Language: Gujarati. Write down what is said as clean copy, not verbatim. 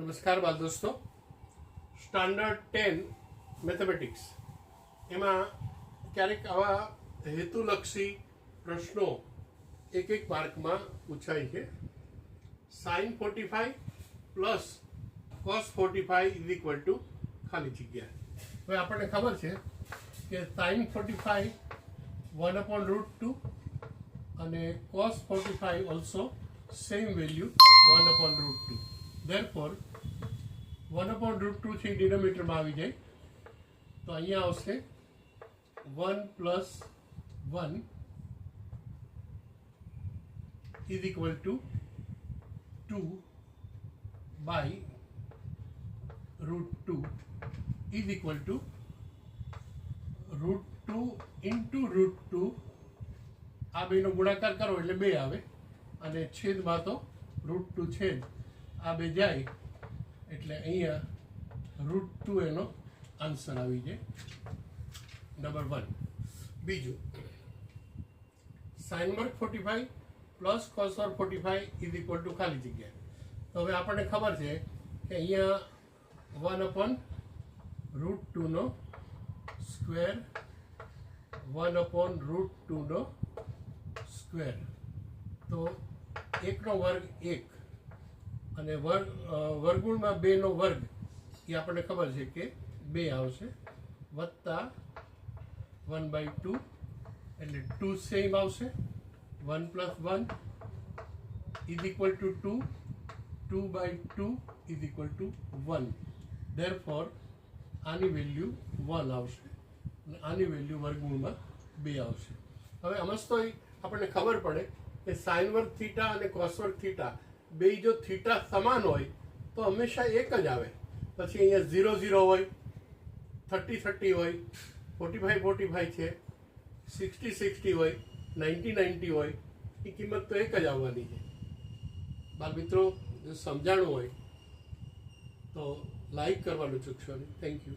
નમસ્કાર બાલ દોસ્તો, સ્ટાન્ડર્ડ 10 મેથેમેટિક્સ એમાં ક્યારેક આવા હેતુલક્ષી પ્રશ્નો એક માર્કમાં પૂછાય છે. sin 45 plus cos 45 is equal to ખાલી જગ્યા. હવે આપણને ખબર છે કે sin 45 1/√2 અને cos 45 also same value 1/√2. therefore 1/√2 થી ડિનોમિનેટરમાં આવી જાય તો અહીંયા આવશે 1 + 1 is equal to 2/√2 is equal to √2 into √2. આ બેનો ગુણાકાર કરો એટલે 2 આવે અને છેદમાં તો √2 છેદ આ બે જાય એટલે અહીંયા √2 એનો આન્સર આવી જાય. નંબર 1. બીજું, sin વર્ગ 45 પ્લસ cos વર્ગ 45 ઇઝ ઇક્વલ ટુ ખાલી જગ્યા. તો હવે આપણને ખબર છે કે અહીંયા 1/√2 નો સ્ક્વેર 1/√2 નો સ્ક્વેર, તો 1 નો વર્ગ 1 અને વર્ગમૂળમાં 2 નો વર્ગ એ આપણને ખબર છે કે 2 આવશે, વત્તા 1/2 એટલે 2 સેમ આવશે. 1 + 1 is equal to 2, 2/2 is equal to 1. therefore આની વેલ્યુ 1 આવશે અને આની વેલ્યુ વર્ગમૂળમાં 2 આવશે. હવે સમજતો આપણને ખબર પડે કે sin વર્ગ થીટા અને cos વર્ગ થીટા બે જો થીટા સમાન હોય તો હંમેશા એક જ આવે. પછી અહીંયા 0 0 હોય, 30 30 હોય, 45 45 છે, 60 60 હોય, 90 90 હોય, એ કિંમત તો એક જ આવવાની છે. બાળ મિત્રો, જો સમજાણું હોય તો લાઈક કરવાનું ચૂકશો નહીં. Thank you.